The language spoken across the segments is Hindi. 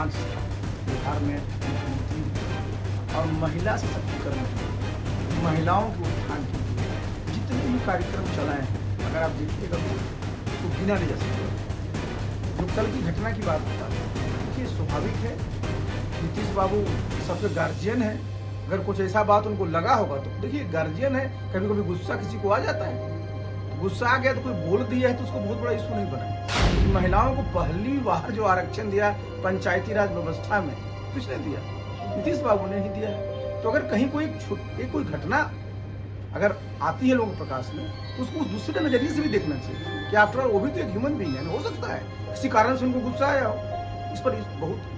2005 से बिहार में मुख्यमंत्री और महिला सशक्तिकरण के लिए, महिलाओं के उत्थान के लिए जितने भी कार्यक्रम चलाए हैं, अगर आप देखिएगा तो गिना नहीं जा सकता। जो कल की घटना की बात बता रहे हैं, देखिए स्वाभाविक है, नीतीश बाबू सबके गार्जियन है। अगर कुछ ऐसा बात उनको लगा होगा तो देखिए गार्जियन है, कभी कभी गुस्सा किसी को आ जाता है, गुस्सा आ गया तो कोई बोल दिया है तो उसको बहुत बड़ा इशू नहीं बना। महिलाओं को पहली बार जो आरक्षण दिया पंचायती राज व्यवस्था में, किसने दिया? नीतीश बाबू ने ही दिया है। तो अगर कहीं कोई घटना अगर आती है लोगों के प्रकाश में तो उसको दूसरे नजरिए से भी देखना चाहिए कि आफ्टर ऑल वो भी तो एक ह्यूमन बीइंग है। हो सकता है किसी कारण से उनको गुस्सा आया हो, इस पर बहुत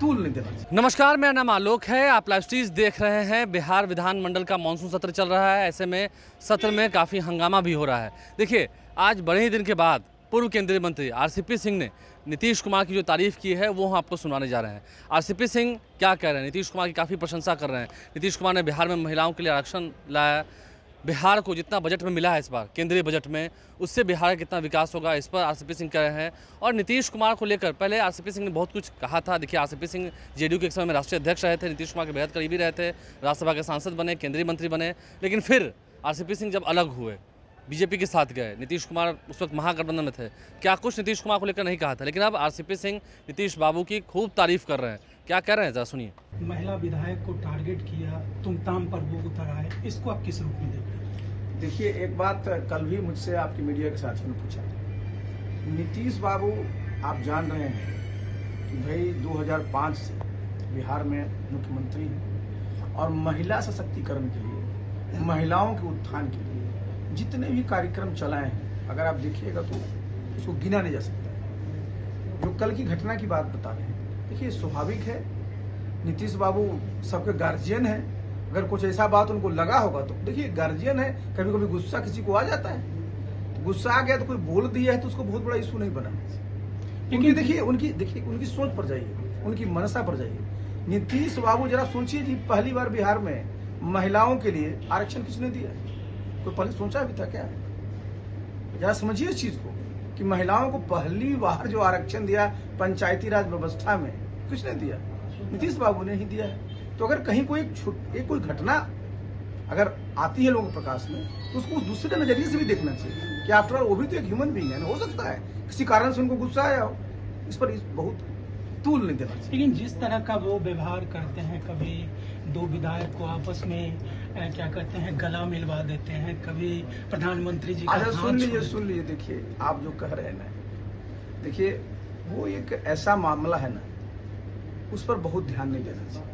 तूल नहीं देना चाहिए। नमस्कार, मेरा नाम आलोक है। आप लाइव स्ट्रीज देख रहे हैं। बिहार विधानमंडल का मानसून सत्र चल रहा है। ऐसे में सत्र में काफ़ी हंगामा भी हो रहा है। देखिए, आज बड़े ही दिन के बाद पूर्व केंद्रीय मंत्री आरसीपी सिंह ने नीतीश कुमार की जो तारीफ की है वो हम आपको सुनाने जा रहे हैं। आरसीपी सिंह क्या कह रहे हैं? नीतीश कुमार की काफ़ी प्रशंसा कर रहे हैं। नीतीश कुमार ने बिहार में महिलाओं के लिए आरक्षण लाया। बिहार को जितना बजट में मिला है इस बार केंद्रीय बजट में, उससे बिहार का कितना विकास होगा, इस पर आरसीपी सिंह कह रहे हैं। और नीतीश कुमार को लेकर पहले आरसीपी सिंह ने बहुत कुछ कहा था। देखिए, आरसीपी सिंह जेडीयू के एक समय में राष्ट्रीय अध्यक्ष रहे थे, नीतीश कुमार के बेहद करीबी रहे थे, राज्यसभा के सांसद बने, केंद्रीय मंत्री बने। लेकिन फिर आरसीपी सिंह जब अलग हुए, बीजेपी के साथ गए, नीतीश कुमार उस वक्त महागठबंधन में थे, क्या कुछ नीतीश कुमार को लेकर नहीं कहा था। लेकिन अब आरसीपी सिंह नीतीश बाबू की खूब तारीफ कर रहे हैं। क्या कह रहे हैं, जरा सुनिए। महिला विधायक को टारगेट किया, तुम ताम पर वो उतर आए, इसको आप किस रूप में देख रहे हैं? देखिए, एक बात कल भी मुझसे आपकी मीडिया के साथियों ने पूछा, नीतीश बाबू आप जान रहे हैं कि भाई 2005 से बिहार में मुख्यमंत्री हैं और महिला सशक्तिकरण के लिए, महिलाओं के उत्थान के लिए जितने भी कार्यक्रम चलाए हैं, अगर आप देखिएगा तो उसको गिना नहीं जा सकता। जो कल की घटना की बात बता रहे हैं, देखिए स्वाभाविक है, नीतीश बाबू सबके गार्जियन है। अगर कुछ ऐसा बात उनको लगा होगा तो देखिए गार्जियन है, कभी कभी गुस्सा किसी को आ जाता है, तो गुस्सा आ गया तो कोई बोल दिया है तो उसको बहुत बड़ा इशू नहीं बना। लेकिन देखिए उनकी सोच पर जाइए, उनकी मनसा पर जाइए। नीतीश बाबू जरा सोचिए जी, पहली बार बिहार में महिलाओं के लिए आरक्षण किसने दिया? कोई पहले सोचा भी था क्या? जरा समझिए इस चीज को कि महिलाओं को पहली बार जो आरक्षण दिया पंचायती राज व्यवस्था में, किसने दिया? नीतीश बाबू ने ही दिया है। तो अगर कहीं कोई घटना अगर आती है लोगों के प्रकाश में तो उसको दूसरे नजरिए से भी देखना चाहिए कि आफ्टर ऑल वो भी तो एक ह्यूमन बीइंग है। हो सकता है किसी कारण से उनको गुस्सा आया हो, इस पर बहुत तूल नहीं देना चाहिए। लेकिन जिस तरह का वो व्यवहार करते हैं, कभी दो विधायक को आपस में क्या कहते हैं गला मिलवा देते हैं, कभी प्रधानमंत्री जी का हाथ सुन लीजिए। देखिए, आप जो कह रहे हैं ना, देखिए वो एक ऐसा मामला है ना, उस पर बहुत ध्यान नहीं देना चाहिए।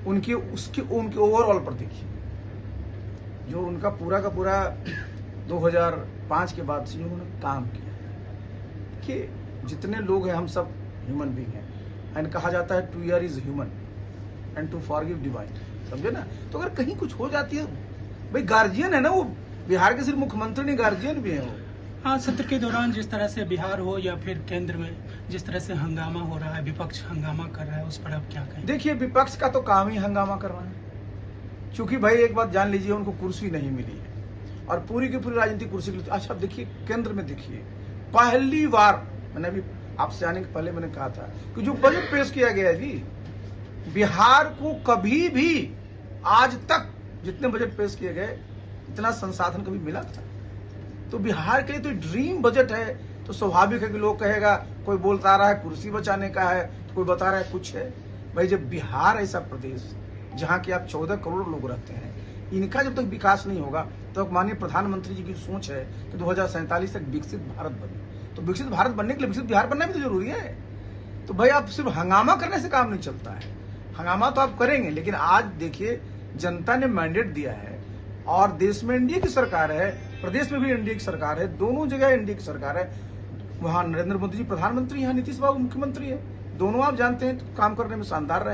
उनके ओवरऑल पर देखिए, जो उनका पूरा का पूरा 2005 के बाद से उन्होंने काम किया। देखिए, जितने लोग हैं हम सब ह्यूमन बीइंग हैं, एंड कहा जाता है to err is human and to forgive divine, समझे ना। तो अगर कहीं कुछ हो जाती है, भाई गार्जियन है ना वो, बिहार के सिर्फ मुख्यमंत्री नहीं, गार्जियन भी है वो। हाँ, सत्र के दौरान जिस तरह से बिहार हो या फिर केंद्र में जिस तरह से हंगामा हो रहा है, विपक्ष हंगामा कर रहा है, उस पर आप क्या कहें? देखिए, विपक्ष का तो काम ही हंगामा करना है, क्योंकि भाई एक बात जान लीजिए, उनको कुर्सी नहीं मिली है और पूरी की पूरी राजनीतिक कुर्सी। अच्छा, देखिए केंद्र में देखिए, पहली बार, मैंने अभी आपसे आने के पहले मैंने कहा था कि जो बजट पेश किया गया जी, बिहार को कभी भी आज तक जितने बजट पेश किए गए इतना संसाधन कभी मिला था? तो बिहार के लिए तो ड्रीम बजट है। तो स्वाभाविक है कि लोग कहेगा, कोई बोलता रहा है कुर्सी बचाने का है, तो कोई बता रहा है कुछ है। भाई जब बिहार ऐसा प्रदेश जहाँ के आप 14 करोड़ लोग रहते हैं, इनका जब तक विकास नहीं होगा तो माननीय प्रधानमंत्री जी की सोच है कि 2047 तक विकसित भारत बने। तो विकसित भारत बनने के लिए विकसित बिहार बनना भी तो जरूरी है। तो भाई आप सिर्फ हंगामा करने से काम नहीं चलता है। हंगामा तो आप करेंगे, लेकिन आज देखिए जनता ने मैंडेट दिया है और देश में एनडीए की सरकार है, प्रदेश में भी एनडीए की सरकार है, दोनों जगह एनडीए की सरकार है। वहां नरेंद्र मोदी जी प्रधानमंत्री, यहाँ नीतीश बाबू मुख्यमंत्री है। दोनों आप जानते हैं तो काम करने में शानदार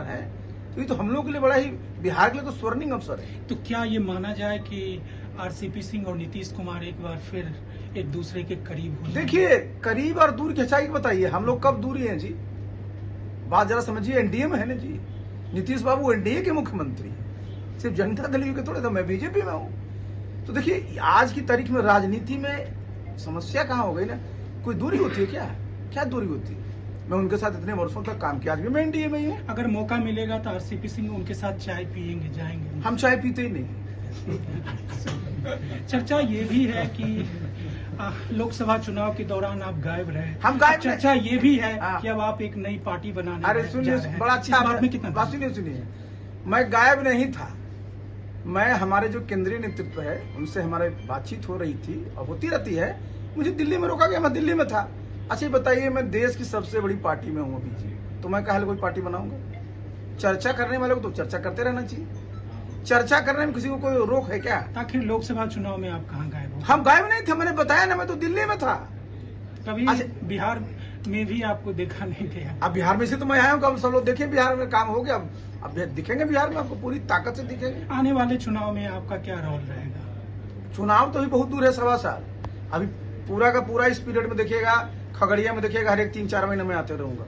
हैं। तो ये तो हम लोगों के लिए बड़ा ही, बिहार के लिए तो स्वर्णिम अवसर है। तो क्या ये माना जाए कि आरसीपी सिंह और नीतीश कुमार एक बार फिर एक दूसरे के करीब हो? देखिए, करीब और दूर की अच्छाई बताइए, हम लोग कब दूरी हैं जी? बात जरा समझिए, एनडीए में है ना जी। नीतीश बाबू एनडीए के मुख्यमंत्री हैं, सिर्फ जनता दल के थोड़े, तो मैं बीजेपी में हूँ। तो देखिए, आज की तारीख में राजनीति में समस्या कहाँ हो गई ना, कोई दूरी होती है क्या? क्या दूरी होती है? मैं उनके साथ इतने वर्षों तक काम किया, आज भी मैं एनडीए में ही हूँ। अगर मौका मिलेगा तो आरसीपी सिंह उनके साथ चाय पियेंगे, जाएंगे? हम चाय पीते ही नहीं। चर्चा ये भी है कि लोकसभा चुनाव के दौरान आप गायब रहे। हम गायब नहीं। चर्चा ये भी है हाँ। कि अब आप एक नई पार्टी बनाने अरे जा सुनिए, रहे हैं। बड़ा इस अच्छा बात में कितना बात सुनिए, मैं गायब नहीं था। मैं, हमारे जो केंद्रीय नेतृत्व है उनसे हमारे बातचीत हो रही थी और होती रहती है। मुझे दिल्ली में रोका गया, मैं दिल्ली में था। अच्छा बताइए, मैं देश की सबसे बड़ी पार्टी में हूँ अभी जी, तो मैं कहा कोई पार्टी बनाऊंगा? चर्चा करने वाले को तो चर्चा करते रहना चाहिए। चर्चा करने में किसी को कोई रोक है क्या? आखिर लोकसभा चुनाव में आप कहाँ गायब हो? हम गायब नहीं थे, मैंने बताया ना, मैं तो दिल्ली में था। कभी अच्छा। बिहार में भी आपको देखा नहीं गया? अब बिहार में से तो मैं आया हूँ, अब सब लोग देखें बिहार में काम हो गया। अब दिखेंगे बिहार में, आपको पूरी ताकत से दिखेंगे। आने वाले चुनाव में आपका क्या रोल रहेगा? चुनाव तो अभी बहुत दूर है, 1.25 साल। अभी पूरा का पूरा इस पीरियड में देखिएगा, खगड़िया में देखिएगा, हर एक 3-4 महीने में आते रहूंगा।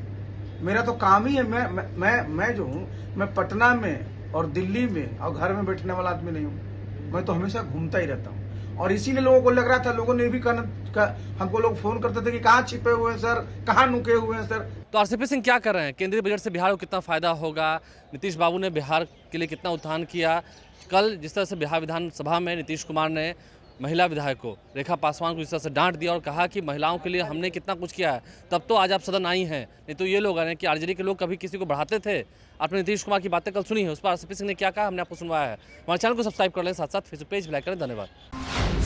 मेरा तो काम ही है। मैं जो हूँ, मैं पटना में और दिल्ली में और घर में बैठने वाला आदमी नहीं हूँ। मैं तो हमेशा घूमता ही रहता हूँ। और इसीलिए लोगों को लग रहा था, लोगों ने भी हमको लोग फोन करते थे कि कहाँ छिपे हुए हैं सर, कहाँ नुके हुए हैं सर। तो आरसीपी सिंह क्या कर रहे हैं? केंद्रीय बजट से बिहार को कितना फायदा होगा? नीतीश बाबू ने बिहार के लिए कितना उत्थान किया? कल जिस तरह से बिहार विधानसभा में नीतीश कुमार ने महिला विधायक को, रेखा पासवान को इस तरह से डांट दिया और कहा कि महिलाओं के लिए हमने कितना कुछ किया है, तब तो आज आप सदन आई हैं। नहीं तो ये लोग हैं कि आरजेडी के लोग कभी किसी को बढ़ाते थे। आपने नीतीश कुमार की बातें कल सुनी है, उस पर आरसीपी सिंह ने क्या कहा हमने आपको सुनवाया है। हमारे चैनल को सब्सक्राइब कर लें, साथ साथ फेसबुक पेज भी लाइक करें। धन्यवाद।